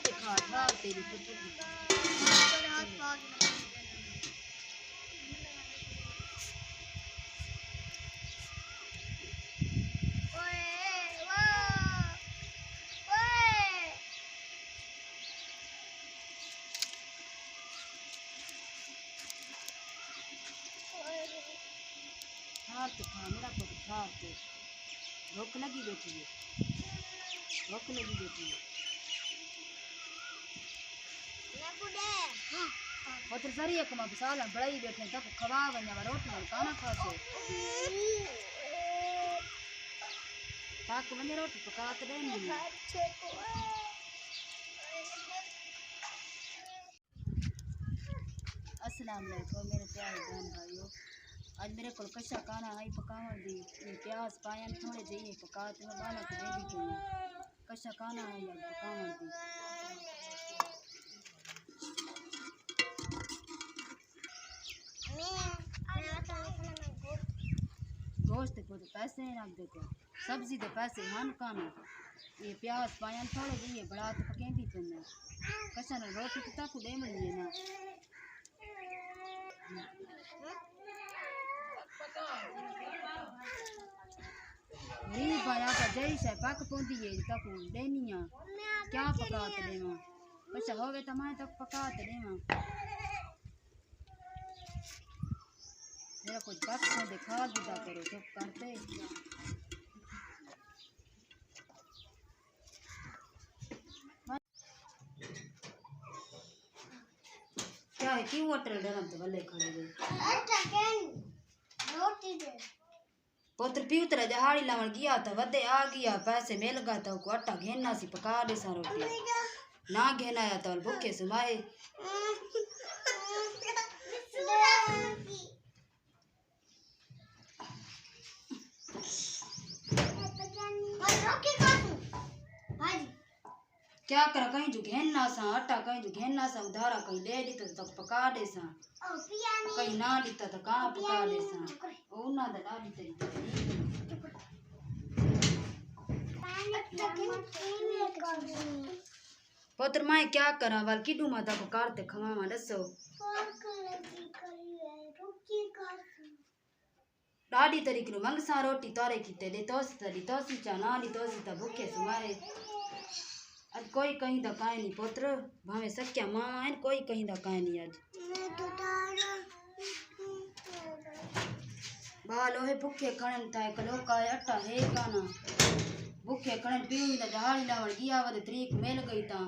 ते खा खा तेरी पुत्र खा मेरा पुत्र खा ते भूख लगी बैठी है भूख लगी बैठी है पुत्र सरी एक मां साल बड़ाई बैठे तक खवा वने रोटी में खाना खासे ताक वने रोटी पका के देनी अस्सलाम वालेकुम मेरे प्यारे बहन भाइयों आज मेरे को कच्चा खाना है पकावन दी प्याज पायन थोड़े चाहिए पका तो मैं बाला को दे दी कच्चा खाना है यार पकावन दी गोश्त को तो पैसे रख देते सब्जी तो पैसे हन काना ये प्याज पायन थोड़े चाहिए बड़ा तो पकेंदी तुमने कच्चा ना रोटी तो ताकू दे मिली ना नहीं पाया का जई से पक पोंदी है तक देनिया क्या पका ते देवा कच्चा होवे त मैं तक पका ते देवा मेरा कुछ पक को दिखा दिया करो चुप करते क्या है क्यों होटल डरम तो भले खड़े गए रोटी दे पुत्र पीऊ तरह जहाड़ी लावन गया था वदे आ गया पैसे मिल गया था को आटा घेना सी पका दे सा रोटी ना घेना आया तो भूखे सुमाए क्या कर कहीं जो घेना सा आटा कहीं जो घेना सा उधारा कहीं ले ली तो पका दे सा कहीं ना लीता तो कहाँ पका दे सा ओ ना दा ली तेरी पुत्र मैं क्या करा वाल किडू माता को कारते खवावा दसो डाडी तरीक नु मंगसा रोटी तारे किते दे तोसी तरी तोसी चा ना ली तोसी ता भूखे सुमाए आज कोई कहीं दा काहे नहीं पुत्र भावे सक्या मामा है कोई कहीं दा काहे नहीं आज बालो है भूखे खणन ताए कलो का आटा है काना भूखे खणन पीऊ दा जहाड़ी लावण गया वदे तरीक मिल गई ता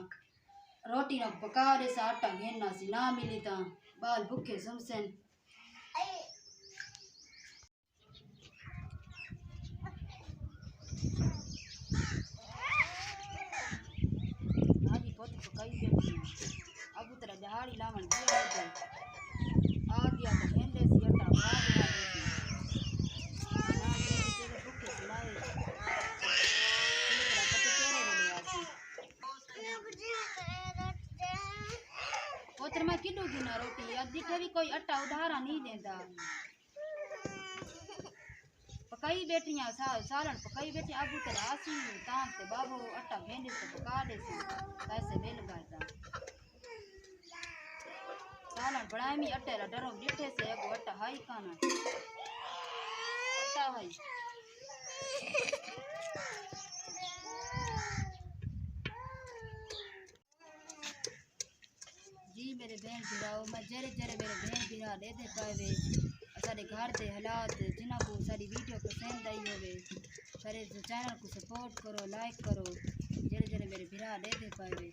रोटी न पका दे सा आटा घेना सी ना मिली ता बाल भूखे समसन अब तेरा जहाड़ी लावन गया आ गया तो घेंडे सी आटा खा गया भूखे सुनाए पुत्र मैं किडू गिना रोटी आज दिखे भी कोई आटा उधारा नहीं देता पकाई बेटियां सालन पकाई बेटी अब तेरा आसी तांग ते बाबू आटा घेंडे से पका दे से पैसे मिल गए था सालन बनाए मी अट्टे रा डरो डिठे से एगो अट्टा हाई काना अट्टा हाई जी मेरे बहन भिराओ मैं जरे जरे मेरे बहन भिरा दे दे पावे सारे घर के हालात जिन्हों को सारी वीडियो पसंद आई होवे सारे चैनल को सपोर्ट करो लाइक करो जरे जरे मेरे भिरा दे पावे।